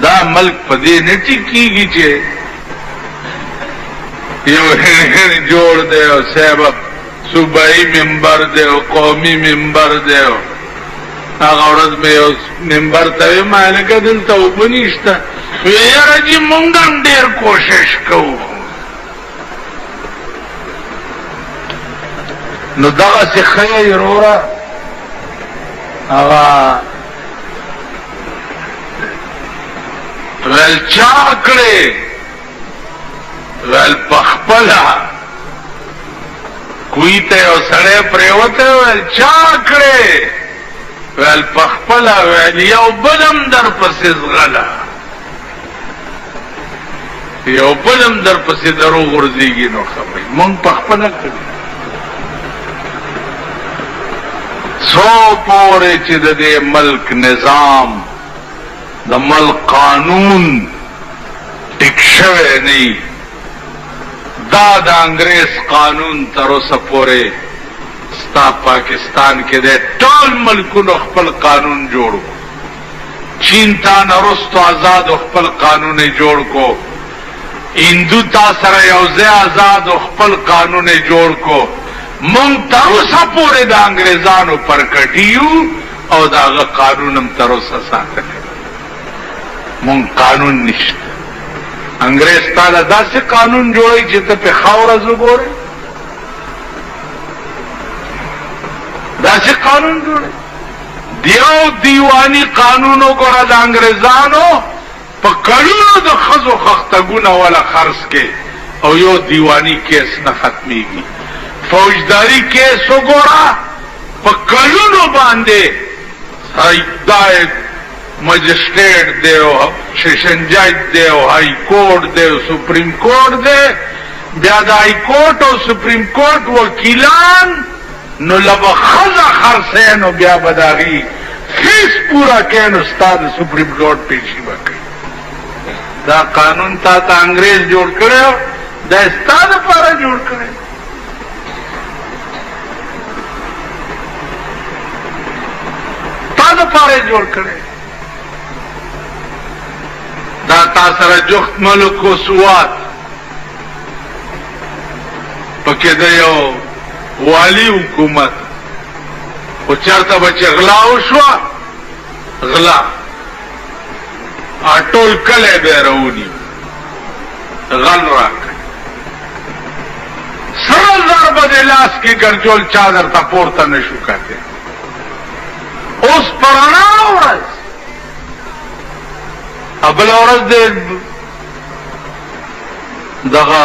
دا ملک په دې نه ټیکيږي چې یو هن جوړ دی او صاحب صوبایي منبر دی او قومي منبر دی. هغه ورځ مې یو منبر ته ویل ما لکه دلته اوبه نشته. یاره جي مونږ هم ډېر کوشش کوو. نو دغسې ښه یې وروره هغه ویل چا کړې ویل پخپله کوی ته یو سړی پرېوتی ویل چا کړې ویل پخپله ویل یو بلم در پسې ځغله یو بلم در پسې درو غورځېږي نو خبرې مونږ پخپله کړي څو پورې چې د دې ملک نظام د ملک قانون ټیک شوی نه دا د انګریز قانون تر اوسه پورې ستا پاکستان کې د ټول ملکونو خپل قانون جوړ کو. چین تا نه وروستو آزاد خپل قانون یې جوړ کو. هندو تا سره یو ځای آزاد خپل قانون یې جوړ کو. مونږ تر اوسه پورې د انګریزانو پرکټي یو او د هغه قانون هم تر اوسه ساتلی. مونږ قانون نشته. انګریز تا له داسې قانون جوړوي چې ته پې خاوره وګورې داسې قانون جوړوي. دیو دیوانی قانون وګوره د انګریزانو په کلونو د ښځو خښتګونه وله خرڅ کې او یو دیوانی کیس نه ختمیږي. فوجداری کیس وګوره په کلونو باندې دا مجسټریټ دی او سیشن جج دی او های کورټ دی او سپریم کورټ دی. بیا د های کورټ او سپریم کورټ وکیلان نو لبه ښځه خرڅی نو بیا به د هغې فیس پوره کوي نو ستا د سپریم کورټ پیشي به کوي. دا قانون تا ته انګریز جوړ کړی دا ستا دپاره جوړ کړی. تا دپاره جوړ کړی. دا تا سره جخت ملک و سوات پکې د یو والی حکومت خو چېرته به چې غلا وشوه غلا ټول کلی به یې راونیو غل راکړي. سره زر به د لاس کې ګرځول چا درته پورته نه شو کتی. اوس په رڼا ورځ بل ورځ د دغه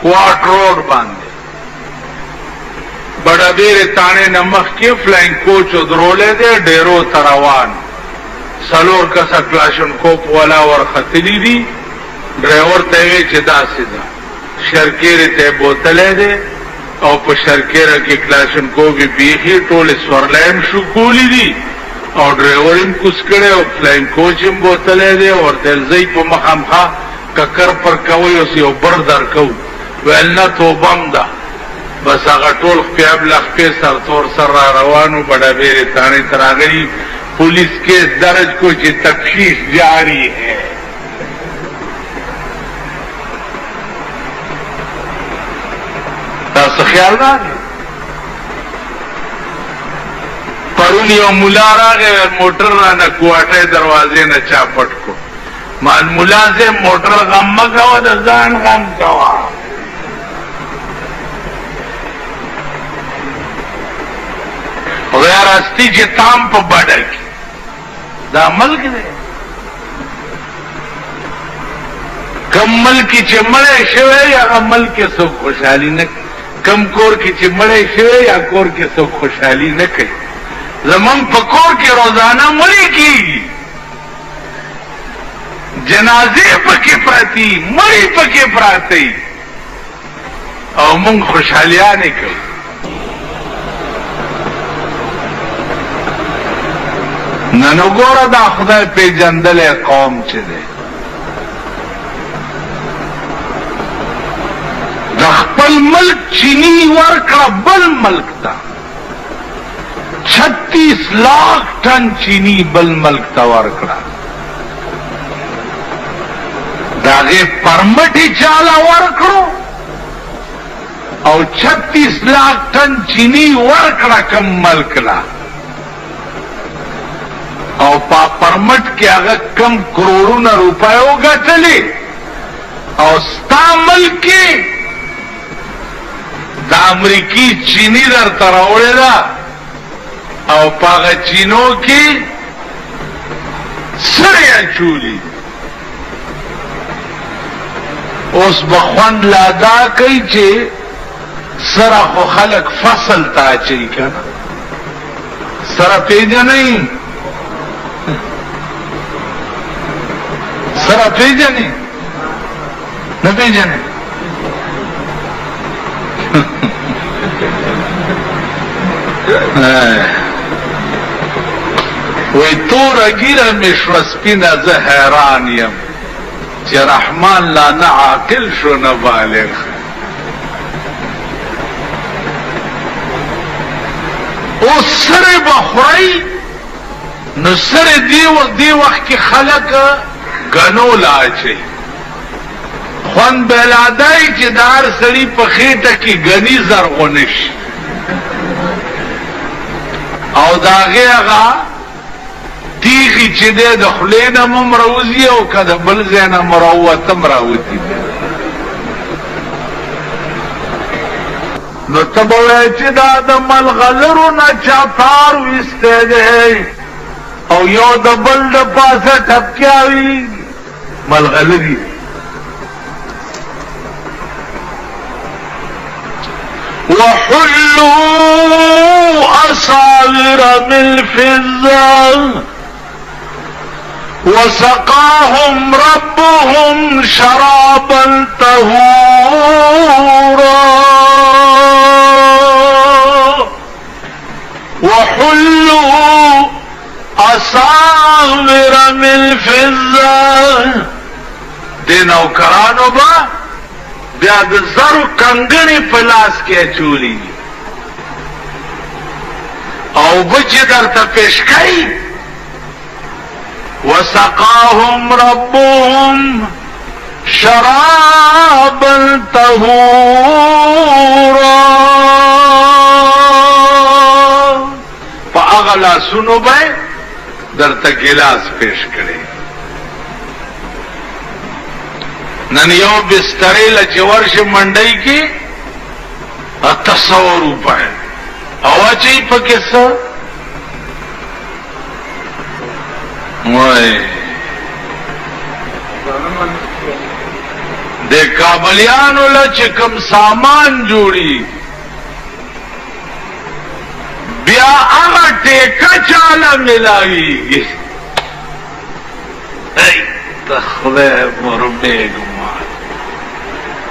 کوارټ روډ باندې بډابېرې تاڼې نه مخکې فلاینګ کوچ ودرولی دی ډیرو ته روان 4 کسه کلاشنکوف والا ورختلي دي. ډرایور ته یې وی چې داسې ده شرکېرې ته یې بوتلی دی او په شرکېره کې کلاشنکوف یې بیخي ټولې سورلی هم شکولي دي او ډرایور هم کوز کړی او فلاینګ کوچ هم بوتلی دی. ورته ویل زه په مخامخا ککر پر کوئ اوس یو بر در کوو. ویل نه توبه هم ده. بس هغه ټول خپې لخپې سرتور سر را روانو بډابېرې تاڼې ته راغلي. Police case दर्ज को जी तफ्तीश जारी है. تاسو خیال راغی پرون یو مولا راغی موټر را نه کوټه دروازې نه چا پټ کو مان مولا سے موټر غم مګو د ځان غم کوا غیر استی چې تام په بډل کې دا ملک دی کم ملک چې مړی شوی یا ملک کې څوک خوشحالي نه کم کور کې چې مړی شوی یا کور کې څوک خوشحالي نه کوي زمون په کور کې روزانه مړی کیږي جنازې پکې پراتی مړی پکې پراتی او مونږ خوشحالیانې کوي نن وګوره دا خدای پیژندلی قوم چې دی د خپل ملک چینی ورکړه بل ملک ته 36 लाख टन चीनी बल मल्क ته ورکړه داغه پرمټي چاله ورکړو او 36 लाख टन चीनी ورکړه کم ملکلا او پا پرمټ کې هغه کم کروڑونه روپیو ګټلې او ستا ملک د امریکای چینی در تراوړې ده او پاغه چینو کې سره چولی اوس بخوند لادا کوي چې سره خو خلق فصل تا چي کنه سره پیژنې سره پیژنې نه پیژنې وی تور ګیره مشو سپینا زه حیران یم چې رحمان لا نه عاقل شو نه بالغ او سره بخوري نو سره دی وخت کې خلق غنو لاچي خوان بلادای چې دار سړی په خېټه کې غني زرغونش او داغه هغه تیغی چې د خلینا ممروزی او کده بل زینا مروته مراوتی نو تبوی چې دا د ملغلرو نه چاپار وسته دی او یو د بل د پاسه ټپکاوي ملغلری وحلوا أساور من فضة وسقاهم ربهم شرابا طهورا وحلوا أساور من فضة دي نوکرانو با بیا د زرو کنګنی پلاس کې چولی او بچ درته پیش کړي وسقاهم ربهم شرابا طهورا فاغلا سنو به درته ګلاس پیش کړي نن یو بستری لچ ورش منډی کې 800 روپے او چي پکې څه وای د کابلیانو لچ کم سامان جوړي بیا هغه ټیکا چاله ملایي ای تخله مرمه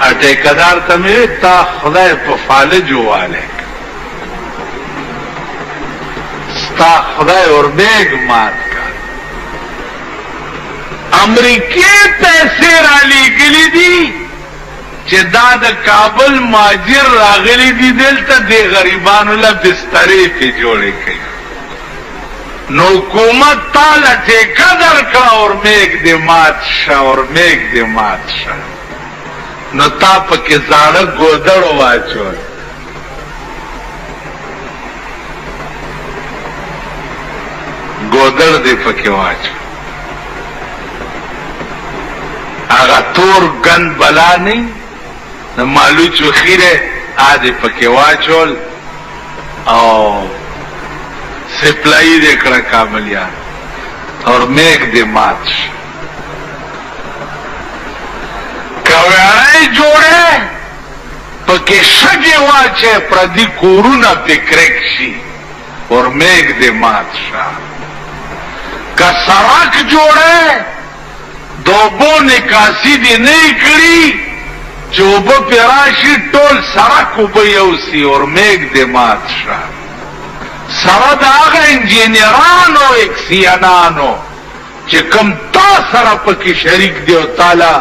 اٹیکدار تمہیں تا خدای په فالج واله ستا خدای اور بیگ مات کا امریکی پیسے رالی گلی دی چې دا د کابل ماجر راغلی دی دلته د غریبانو له بسترې په جوړې کړي نو حکومت تعالی ټیکدار کا اور میگ دی مات شا اور میگ دی مات شا نو تا پکې زاړه ګودړ واچول ګودړ دې پکې واچول هغه تور ګند بلا نه نو مالو چوخیره دې پکې واچول او سپلای دې کړه کابلیان اور میګ دې مات کویاړی جوړه پکې شګي واچه پردي کورونه پکرک شي اور میګ دې مات شا کا سړک جوړه دوبو نکاسی دې نه کړی چوبو پیراشي ټول سړک وبيوسي اور میګ دې مات شا سره دا هغه انجینرانو اکسیانانو چې کوم تا سره پکې شریک دی او تعالی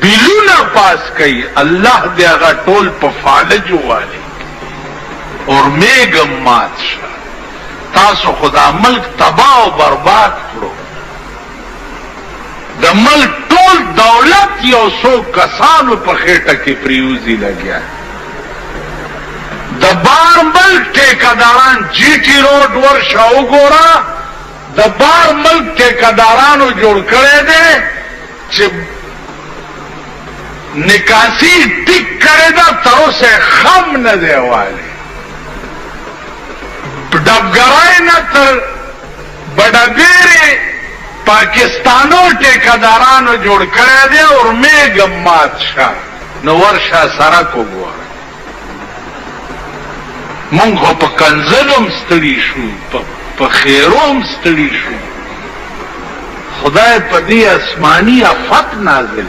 بیلونا پاس کئی اللہ دے اگا ٹول پا فالجو والی اور میگم مات شا تاسو خدا ملک تباہ و برباد کرو دا ملک ٹول دولت یو څو کسانو په خېټه کې پریوزي لګیا د بار ملک ټیکداران جی ټی روډ ورشه وګوره د بار ملک ټیکدارانو جوړ کړی دی چې نکاسی ټیک کړی ده تر اوسه خم نه دی والی ډبګرای نه تر بډګیرې پاکستانو ټیکدارانو جوړ کړی دی اور میګم مات شه نو ورشه سړک وګوره مونږ خو په کنځلو هم ستړي شو په خیرو هم ستړي شو خدای په دې آسماني آفت نازل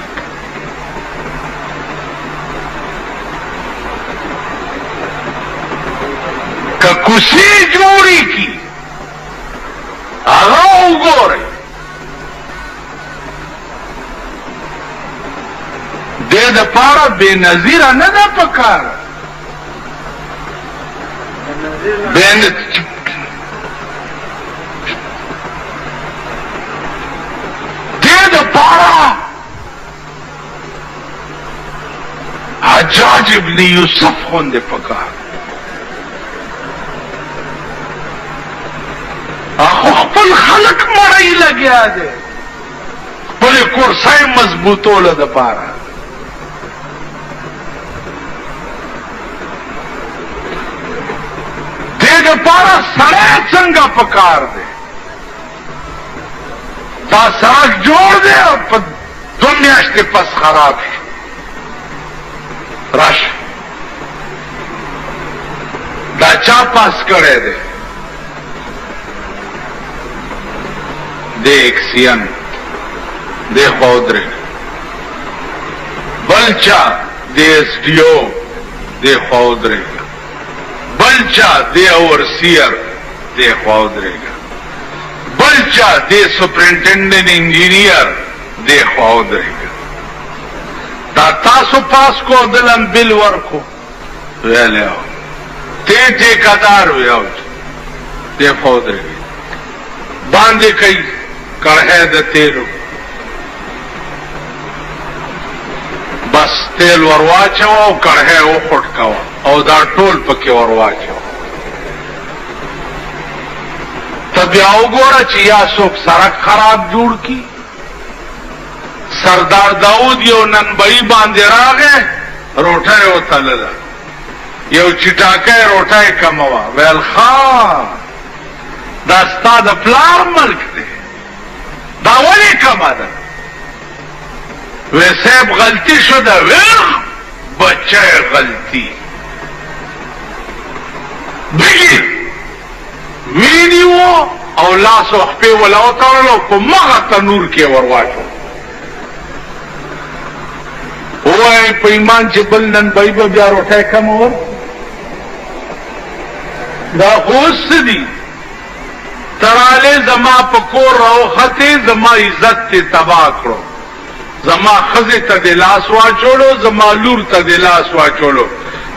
که کوڅې جوړې کړي هغه وګورئ دې دپاره بې نظیره نه ده پکار دې دپاره حجاج ابن یوسف غوندې پکار اخو خپل خلق مړی لګیا دی خپلې کورسۍ مضبوطولو دپاره دې دپاره سړی څنګه پکار دی دا سړک جوړ دی او په 2 میاشتې پس خراب شو راشه دا چا پاس کړی دی دے ایکسین دے خودرے بلچا دے ایس ڈی او دے خودرے گا بلچا دے اوورسیئر دے خودرے گا بلچا دے سپرنٹینڈنٹ انجینئر دے خودرے گا تا تاسو پاس کو دلن بل ورکو ویلے آو تے ٹیکادار وی آو دے خودرے گا باندے کئی کڑھے د تیلو بس تیل ورواچو او کڑھے او خټکاو او دا ټول پکې ورواچو ته بیا وګوره چې یا څوک سړک خراب جوړ کی سردار داود یو ننبئی باندې راغې روټه او تلله یو چټاکه روټه کموا ویل خان دا ستا د پلار ملک دی دا ولی کما ده وی صاحب غلطی شده ویخ بچه غلطی بگیر وینیو او لاس و خپی ولاو ترلو پا مغا تنور کے ورواچو اوه پا ایمان چه بلنن بای با بیا روٹای کم ور دا خوست دی تراله زما پکور راو خطه زما عزت ته تباہ کړو زما خزه ته د لاس واچولو زما لور ته د لاس واچولو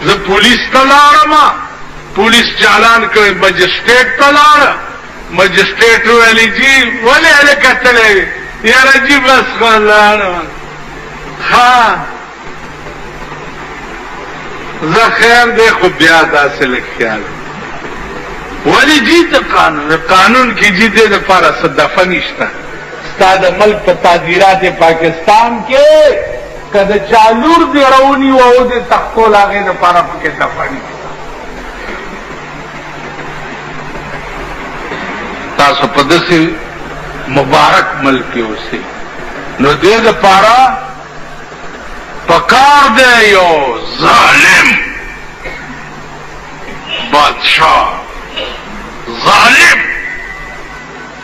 زه پولیس ته لاړم پولیس چالان کړ مجسټریټ ته لاړ مجسټریټ ویلی جی ولې هله کتلې یاره جی بس خلاړ ها زه خیر دی خو بیا داسې لږ خیال ولی جی تا قانون کی جی دے دا پارا صدفہ نشتا ستا دا ملک پا تعزیرات پاکستان کے که دا چالور دے رونی و او دے تختو لاغے دا پارا پاکی دفع نشتا تاسو پا دسی مبارک ملکی اسے نو دے دا پارا پکار دے یو ظالم بادشاہ ظالم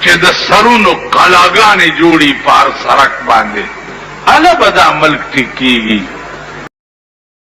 چې د سرونو قلاګانې جوړي پار سرک باندې هله به دا ملک ټیکېږي